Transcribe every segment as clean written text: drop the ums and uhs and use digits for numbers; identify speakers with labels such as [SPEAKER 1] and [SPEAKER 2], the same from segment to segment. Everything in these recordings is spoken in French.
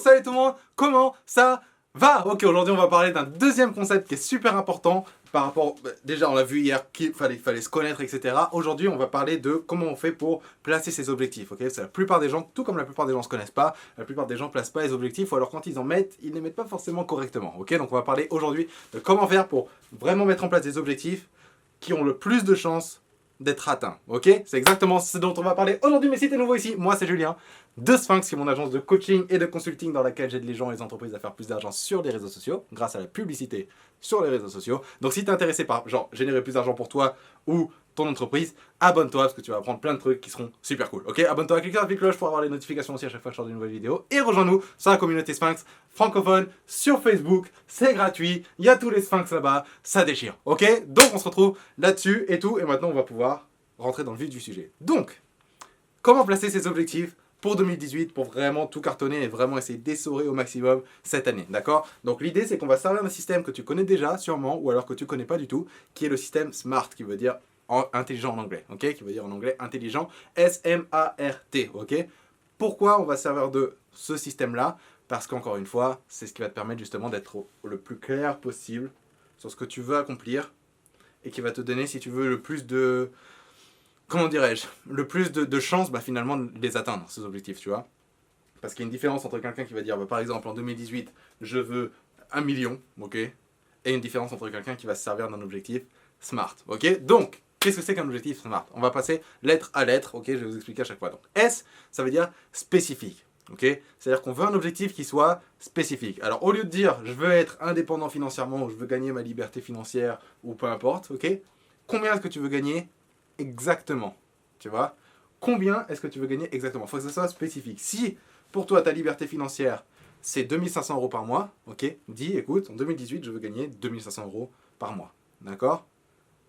[SPEAKER 1] salut tout le monde, comment ça va? Ok, aujourd'hui on va parler d'un deuxième concept qui est super important par rapport, déjà on l'a vu hier qu'il fallait se connaître, etc. Aujourd'hui on va parler de comment on fait pour placer ses objectifs, ok? C'est la plupart des gens, tout comme la plupart des gens se connaissent pas, la plupart des gens placent pas les objectifs ou alors quand ils en mettent, ils les mettent pas forcément correctement, ok? Donc on va parler aujourd'hui de comment faire pour vraiment mettre en place des objectifs qui ont le plus de chances d'être atteints, ok? C'est exactement ce dont on va parler aujourd'hui, mais si t'es nouveau ici, moi c'est Julien de Sphinx, qui est mon agence de coaching et de consulting dans laquelle j'aide les gens et les entreprises à faire plus d'argent sur les réseaux sociaux, grâce à la publicité sur les réseaux sociaux. Donc si t'es intéressé par, genre, générer plus d'argent pour toi ou ton entreprise, abonne-toi parce que tu vas apprendre plein de trucs qui seront super cool, ok? Abonne-toi, clique sur la petite cloche pour avoir les notifications aussi à chaque fois que je sors une nouvelle vidéo. Et rejoins-nous sur la communauté Sphinx francophone sur Facebook, c'est gratuit, il y a tous les Sphinx là-bas, ça déchire, ok? Donc on se retrouve là-dessus et tout, et maintenant on va pouvoir rentrer dans le vif du sujet. Donc, comment placer ses objectifs pour 2018 pour vraiment tout cartonner et vraiment essayer d'essorer au maximum cette année, d'accord? Donc l'idée c'est qu'on va servir d'un système que tu connais déjà sûrement ou alors que tu connais pas du tout, qui est le système SMART, qui veut dire intelligent en anglais, ok? Qui veut dire en anglais intelligent, S-M-A-R-T, ok? Pourquoi on va servir de ce système-là? Parce qu'encore une fois, c'est ce qui va te permettre justement d'être le plus clair possible sur ce que tu veux accomplir et qui va te donner, si tu veux, le plus de... comment dirais-je, le plus de chances finalement de les atteindre, ces objectifs, tu vois. Parce qu'il y a une différence entre quelqu'un qui va dire, par exemple, en 2018, je veux 1 million, ok, et une différence entre quelqu'un qui va se servir d'un objectif SMART, ok. Donc, qu'est-ce que c'est qu'un objectif SMART? On va passer lettre à lettre, ok, je vais vous expliquer à chaque fois. Donc, S, ça veut dire spécifique, ok. C'est-à-dire qu'on veut un objectif qui soit spécifique. Alors, au lieu de dire, je veux être indépendant financièrement, ou je veux gagner ma liberté financière, ou peu importe, ok, combien est-ce que tu veux gagner exactement, tu vois? Combien est-ce que tu veux gagner exactement? Il faut que ça soit spécifique. Si pour toi ta liberté financière c'est 2500 euros par mois, ok, dis écoute, en 2018 je veux gagner 2500 euros par mois, d'accord?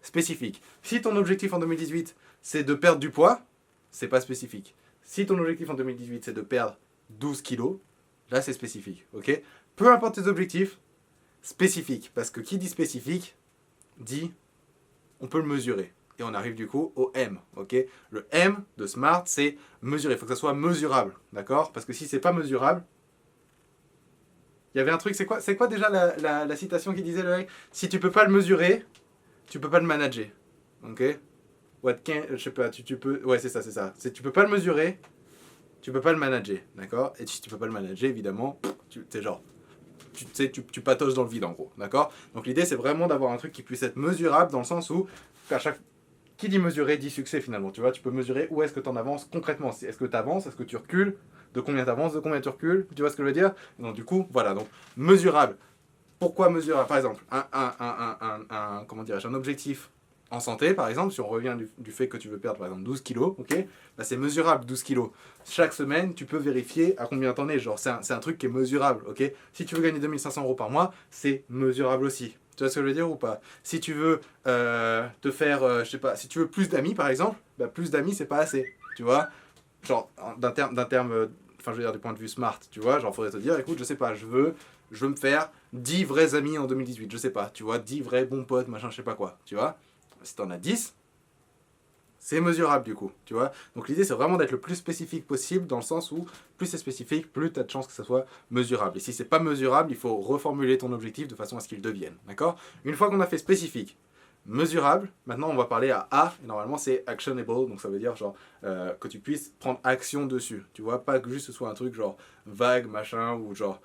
[SPEAKER 1] Spécifique. Si ton objectif en 2018 c'est de perdre du poids, c'est pas spécifique. Si ton objectif en 2018 c'est de perdre 12 kilos, là c'est spécifique, ok? Peu importe tes objectifs, spécifique, parce que qui dit spécifique dit on peut le mesurer. Et on arrive du coup au M, ok? Le M de SMART, c'est mesurer. Il faut que ça soit mesurable, d'accord? Parce que si c'est pas mesurable, il y avait un truc, c'est quoi déjà la citation qui disait le mec? Si tu peux pas le mesurer, tu peux pas le manager, ok? What can, je sais pas, tu peux, ouais c'est ça. Tu peux pas le mesurer, tu peux pas le manager, d'accord? Et si tu peux pas le manager, évidemment, t'es genre, tu patauges dans le vide en gros, d'accord? Donc l'idée c'est vraiment d'avoir un truc qui puisse être mesurable dans le sens où à chaque qui dit mesurer dit succès finalement, tu vois, tu peux mesurer où est-ce que tu en avances concrètement, est-ce que tu avances, est-ce que tu recules, de combien tu avances, de combien tu recules, tu vois ce que je veux dire? Donc du coup, voilà, donc mesurable. Pourquoi mesurable? Par exemple, comment dirais-je, un objectif en santé, par exemple, si on revient du fait que tu veux perdre par exemple 12 kilos, ok, bah c'est mesurable 12 kilos. Chaque semaine, tu peux vérifier à combien t'en es, genre c'est un truc qui est mesurable, ok. Si tu veux gagner 2500 euros par mois, c'est mesurable aussi. Tu vois ce que je veux dire ou pas? Si tu veux te faire, je sais pas, si tu veux plus d'amis par exemple, bah plus d'amis c'est pas assez, tu vois. Genre d'un terme, enfin je veux dire du point de vue smart, tu vois, genre faudrait te dire, écoute, je sais pas, je veux me faire 10 vrais amis en 2018, je sais pas, tu vois, 10 vrais bons potes, machin, je sais pas quoi, tu vois. Si t'en as 10, c'est mesurable du coup, tu vois. Donc l'idée c'est vraiment d'être le plus spécifique possible dans le sens où plus c'est spécifique, plus tu as de chances que ça soit mesurable. Et si c'est pas mesurable, il faut reformuler ton objectif de façon à ce qu'il devienne, d'accord? Une fois qu'on a fait spécifique, mesurable, maintenant on va parler à A, et normalement c'est actionable, donc ça veut dire genre que tu puisses prendre action dessus, tu vois, pas que juste ce soit un truc genre vague, machin, ou genre,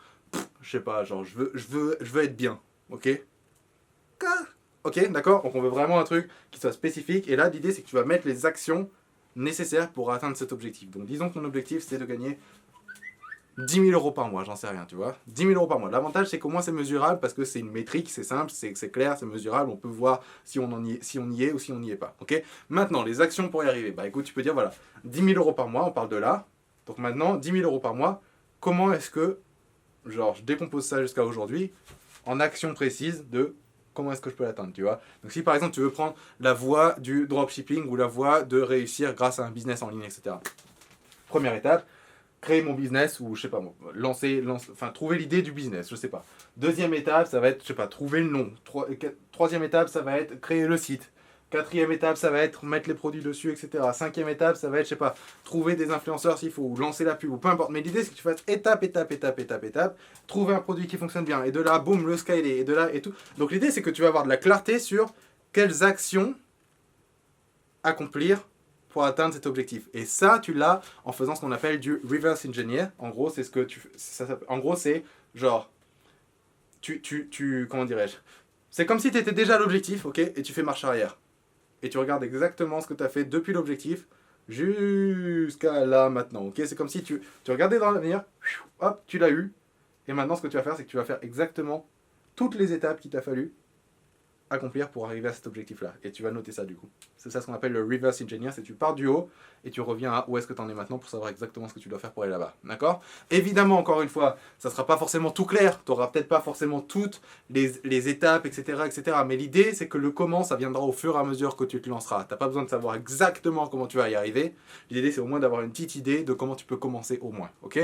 [SPEAKER 1] je sais pas, genre je veux être bien, ok? Ok, d'accord? Donc on veut vraiment un truc qui soit spécifique. Et là, l'idée, c'est que tu vas mettre les actions nécessaires pour atteindre cet objectif. Donc disons que ton objectif, c'est de gagner 10 000 euros par mois, j'en sais rien, tu vois. 10 000 euros par mois. L'avantage, c'est qu'au moins c'est mesurable parce que c'est une métrique, c'est simple, c'est clair, c'est mesurable. On peut voir si on y est ou si on n'y est pas. Ok? Maintenant, les actions pour y arriver. Bah écoute, tu peux dire, voilà, 10 000 euros par mois, on parle de là. Donc maintenant, 10 000 euros par mois, comment est-ce que, genre, je décompose ça jusqu'à aujourd'hui en actions précises de comment est-ce que je peux l'atteindre, tu vois. Donc si par exemple tu veux prendre la voie du dropshipping ou la voie de réussir grâce à un business en ligne, etc. Première étape, créer mon business ou je sais pas, enfin trouver l'idée du business, je sais pas. Deuxième étape, ça va être, je sais pas, trouver le nom. Troisième étape, ça va être créer le site. Quatrième étape, ça va être mettre les produits dessus, etc. Cinquième étape, ça va être, je sais pas, trouver des influenceurs s'il faut, ou lancer la pub, ou peu importe. Mais l'idée, c'est que tu fasses étape, trouver un produit qui fonctionne bien. Et de là, boum, le scaler, et de là, et tout. Donc l'idée, c'est que tu vas avoir de la clarté sur quelles actions accomplir pour atteindre cet objectif. Et ça, tu l'as en faisant ce qu'on appelle du reverse engineer. En gros, c'est ce que en gros, c'est genre, comment dirais-je? C'est comme si tu étais déjà à l'objectif, ok, et tu fais marche arrière. Et tu regardes exactement ce que tu as fait depuis l'objectif jusqu'à là maintenant. Ok, c'est comme si tu regardais dans l'avenir, hop, tu l'as eu. Et maintenant, ce que tu vas faire, c'est que tu vas faire exactement toutes les étapes qu'il t'a fallu accomplir pour arriver à cet objectif-là. Et tu vas noter ça du coup. C'est ça ce qu'on appelle le reverse engineer, c'est que tu pars du haut et tu reviens à où est-ce que tu en es maintenant pour savoir exactement ce que tu dois faire pour aller là-bas. D'accord? Évidemment, encore une fois, ça ne sera pas forcément tout clair, tu n'auras peut-être pas forcément toutes les étapes, etc., etc. Mais l'idée, c'est que le comment, ça viendra au fur et à mesure que tu te lanceras. Tu n'as pas besoin de savoir exactement comment tu vas y arriver. L'idée, c'est au moins d'avoir une petite idée de comment tu peux commencer au moins. Ok?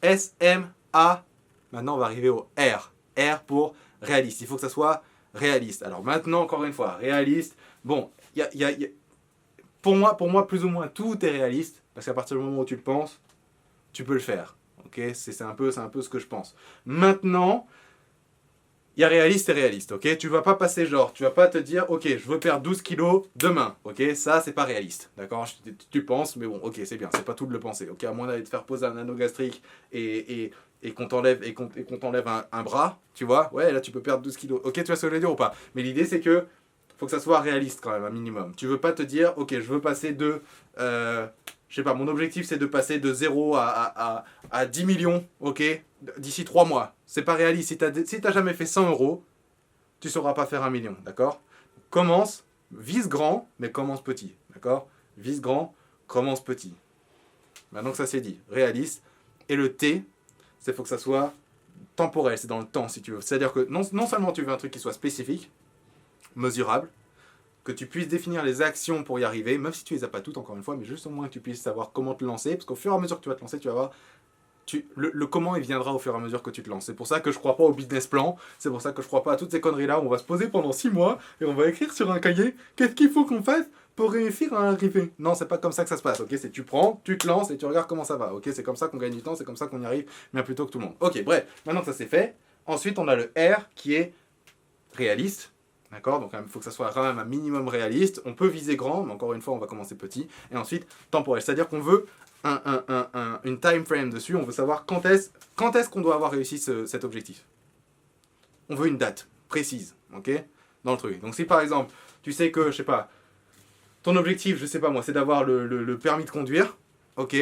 [SPEAKER 1] S, M, A. Maintenant, on va arriver au R. R pour réaliste. Il faut que ça soit réaliste. Alors maintenant, encore une fois, réaliste. Bon, pour moi, plus ou moins, tout est réaliste. Parce qu'à partir du moment où tu le penses, tu peux le faire. Ok, c'est un peu ce que je pense. Maintenant, il y a réaliste et réaliste. Ok, tu vas pas passer genre, tu vas pas te dire, ok, je veux perdre 12 kilos demain. Ok, ça, c'est pas réaliste. D'accord, tu penses, mais bon, ok, c'est bien. C'est pas tout de le penser. Ok, à moins d'aller te faire poser un anneau gastrique et qu'on t'enlève un bras, tu vois, ouais, là tu peux perdre 12 kilos. Ok, tu vois ce que je veux dire ou pas? Mais l'idée c'est que faut que ça soit réaliste quand même, un minimum. Tu veux pas te dire, ok, je veux passer de, je sais pas, mon objectif c'est de passer de 0 à 10 millions, ok, d'ici 3 mois. C'est pas réaliste. Si t'as jamais fait 100 euros, tu sauras pas faire 1 million, d'accord? Commence, vise grand, mais commence petit, d'accord? Vise grand, commence petit. Maintenant que ça c'est dit, réaliste. Et le T, c'est faut que ça soit temporel, c'est dans le temps si tu veux. C'est-à-dire que non seulement tu veux un truc qui soit spécifique, mesurable, que tu puisses définir les actions pour y arriver, même si tu les as pas toutes encore une fois, mais juste au moins que tu puisses savoir comment te lancer, parce qu'au fur et à mesure que tu vas te lancer, tu vas voir, le comment il viendra au fur et à mesure que tu te lances. C'est pour ça que je crois pas au business plan, c'est pour ça que je crois pas à toutes ces conneries-là où on va se poser pendant 6 mois et on va écrire sur un cahier qu'est-ce qu'il faut qu'on fasse pour réussir à arriver. Non, c'est pas comme ça que ça se passe, ok? C'est tu prends, tu te lances et tu regardes comment ça va, ok? C'est comme ça qu'on gagne du temps, c'est comme ça qu'on y arrive bien plus tôt que tout le monde. Ok, bref, maintenant que ça c'est fait, ensuite on a le R qui est réaliste. D'accord? Donc il faut que ça soit quand même un minimum réaliste. On peut viser grand, mais encore une fois, on va commencer petit. Et ensuite, temporel. C'est-à-dire qu'on veut une time frame dessus. On veut savoir quand est-ce qu'on doit avoir réussi cet objectif. On veut une date précise, ok? Dans le truc. Donc si par exemple, tu sais que, je sais pas, ton objectif, je sais pas moi, c'est d'avoir le permis de conduire, ok?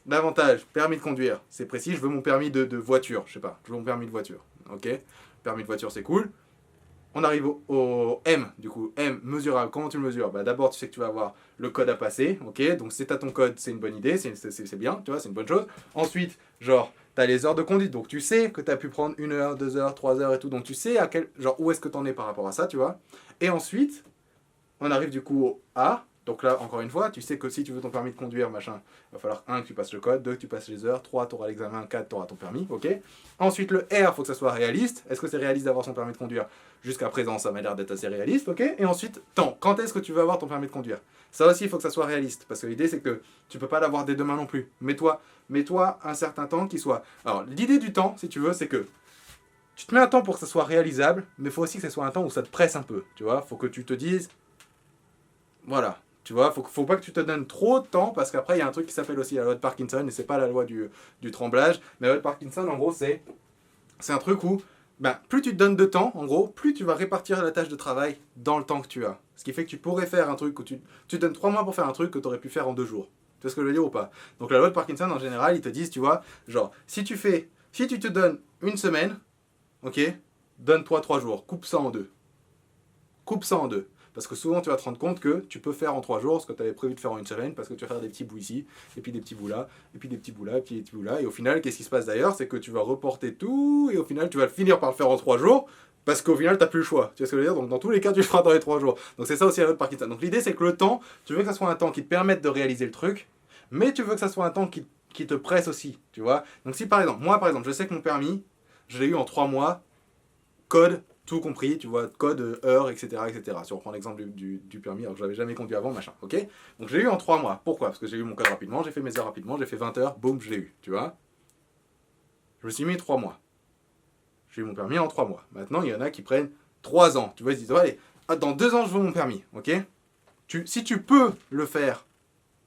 [SPEAKER 1] Davantage, permis de conduire, c'est précis. Je veux mon permis de voiture, je sais pas. Je veux mon permis de voiture, ok? Permis de voiture, c'est cool. On arrive au M, du coup, M, mesurable. Comment tu le mesures? Bah, d'abord, tu sais que tu vas avoir le code à passer, ok? Donc, si tu as ton code, c'est une bonne idée, c'est bien, tu vois, c'est une bonne chose. Ensuite, genre, tu as les heures de conduite, donc tu sais que tu as pu prendre 1 heure, 2 heures, 3 heures et tout, donc tu sais genre, où est-ce que tu en es par rapport à ça, tu vois? Et ensuite, on arrive du coup au A. Donc là, encore une fois, tu sais que si tu veux ton permis de conduire, machin, il va falloir 1 que tu passes le code, 2 que tu passes les heures, 3 tu auras l'examen, 4 tu auras ton permis, ok? Ensuite, le R, il faut que ça soit réaliste. Est-ce que c'est réaliste d'avoir son permis de conduire? Jusqu'à présent, ça m'a l'air d'être assez réaliste, ok? Et ensuite, temps. Quand est-ce que tu veux avoir ton permis de conduire? Ça aussi, il faut que ça soit réaliste, parce que l'idée, c'est que tu peux pas l'avoir dès demain non plus. Mets-toi un certain temps qui soit... Alors, l'idée du temps, si tu veux, c'est que tu te mets un temps pour que ça soit réalisable, mais il faut aussi que ça soit un temps où ça te presse un peu, tu vois? Faut que tu te dises... Voilà. Tu vois, faut pas que tu te donnes trop de temps parce qu'après il y a un truc qui s'appelle aussi la loi de Parkinson et c'est pas la loi du tremblage. Mais la loi de Parkinson, en gros, c'est un truc où ben, plus tu te donnes de temps, en gros, plus tu vas répartir la tâche de travail dans le temps que tu as. Ce qui fait que tu pourrais faire un truc où tu te donnes 3 mois pour faire un truc que tu aurais pu faire en 2 jours. Tu vois ce que je veux dire ou pas? Donc la loi de Parkinson, en général, ils te disent, tu vois, genre, si tu te donnes une semaine, ok, donne-toi 3 jours, coupe ça en deux. Coupe ça en deux. Parce que souvent, tu vas te rendre compte que tu peux faire en 3 jours ce que tu avais prévu de faire en une semaine, parce que tu vas faire des petits bouts ici, et puis des petits bouts là, et puis des petits bouts là, et puis des petits bouts là. Et au final, qu'est-ce qui se passe d'ailleurs? C'est que tu vas reporter tout, et au final, tu vas finir par le faire en 3 jours, parce qu'au final, tu n'as plus le choix. Tu vois ce que je veux dire? Donc, dans tous les cas, tu le feras dans les 3 jours. Donc, c'est ça aussi la loi de Parkinson. Donc, l'idée, c'est que le temps, tu veux que ça soit un temps qui te permette de réaliser le truc, mais tu veux que ça soit un temps qui te presse aussi, tu vois? Donc, si par exemple, moi, par exemple, je sais que mon permis, je l'ai eu en 3 mois, code tout compris, tu vois, code, heure, etc., etc. Si on reprend l'exemple du permis, alors que je l'avais jamais conduit avant, machin, ok. Donc je l'ai eu en 3 mois. Pourquoi? Parce que j'ai eu mon code rapidement, j'ai fait mes heures rapidement, j'ai fait 20 heures, boum, je l'ai eu, tu vois. Je me suis mis 3 mois. J'ai eu mon permis en 3 mois. Maintenant, il y en a qui prennent 3 ans. Tu vois, ils se disent, allez, dans 2 ans, je veux mon permis, ok. Si tu peux le faire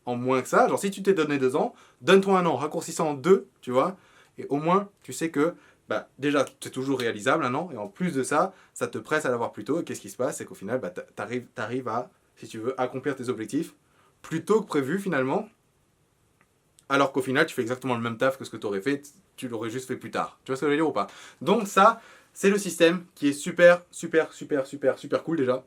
[SPEAKER 1] en moins que ça, genre si tu t'es donné 2 ans, donne-toi 1 an, raccourcis ça en 2, tu vois, et au moins, tu sais que, bah, déjà, c'est toujours réalisable 1 an, et en plus de ça, ça te presse à l'avoir plus tôt, et qu'est-ce qui se passe? C'est qu'au final, bah, t'arrives à, si tu veux, accomplir tes objectifs plus tôt que prévu, finalement, alors qu'au final, tu fais exactement le même taf que ce que tu aurais fait, tu l'aurais juste fait plus tard. Tu vois ce que je veux dire ou pas? Donc ça, c'est le système qui est super, super, super, super, super cool déjà,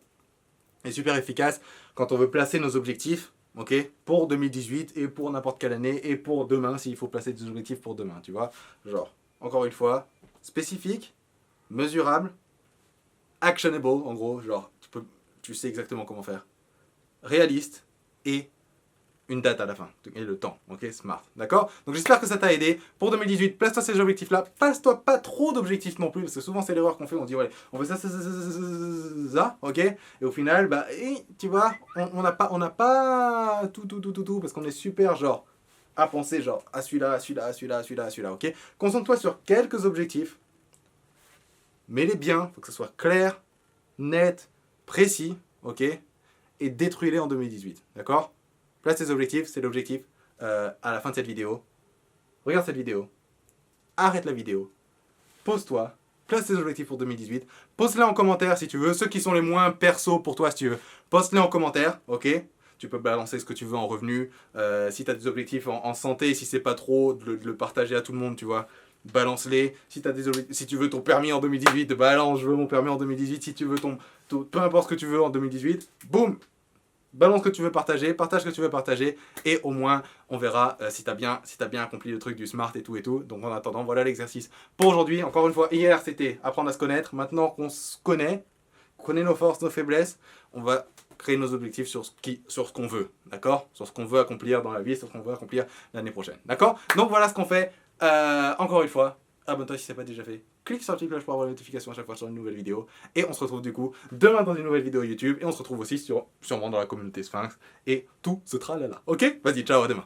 [SPEAKER 1] et super efficace quand on veut placer nos objectifs, ok, pour 2018 et pour n'importe quelle année et pour demain s'il faut placer des objectifs pour demain, tu vois. Genre, encore une fois, spécifique, mesurable, actionable, en gros, genre, tu sais exactement comment faire, réaliste et une date à la fin, et le temps, ok, smart, d'accord? Donc j'espère que ça t'a aidé. Pour 2018, place-toi ces objectifs-là, passe-toi pas trop d'objectifs non plus, parce que souvent c'est l'erreur qu'on fait, on dit, ouais, on fait ça, ok? Et au final, bah, tu vois, on n'a pas tout, parce qu'on est super, genre, à penser, genre, à celui-là, à celui-là, à celui-là, à celui-là, à celui-là, ok? Concentre-toi sur quelques objectifs, mets-les bien, faut que ce soit clair, net, précis, ok? Et détruis-les en 2018, d'accord? Place tes objectifs, c'est l'objectif à la fin de cette vidéo. Regarde cette vidéo, arrête la vidéo, pose-toi, place tes objectifs pour 2018, pose-les en commentaire si tu veux, ceux qui sont les moins perso pour toi si tu veux, poste-les en commentaire, ok? Tu peux balancer ce que tu veux en revenus, si tu as des objectifs en santé, si c'est pas trop, de le partager à tout le monde, tu vois. Balance-les. Si tu veux ton permis en 2018, balance, je veux mon permis en 2018. Si tu veux peu importe ce que tu veux en 2018, boum, balance ce que tu veux partager, partage ce que tu veux partager, et au moins on verra si tu as bien accompli le truc du smart et tout. Donc en attendant, voilà l'exercice pour aujourd'hui. Encore une fois, hier c'était apprendre à se connaître. Maintenant qu'on se connaît nos forces, nos faiblesses, on va créer nos objectifs sur ce qu'on veut, d'accord? Sur ce qu'on veut accomplir dans la vie, sur ce qu'on veut accomplir l'année prochaine, d'accord? Donc voilà ce qu'on fait. Encore une fois, abonne-toi si ce n'est pas déjà fait. Clique sur la petite cloche pour avoir la notification à chaque fois sur une nouvelle vidéo. Et on se retrouve du coup demain dans une nouvelle vidéo YouTube. Et on se retrouve aussi sûrement dans la communauté Sphinx. Et tout ce tralala. Ok? Vas-y, ciao, à demain.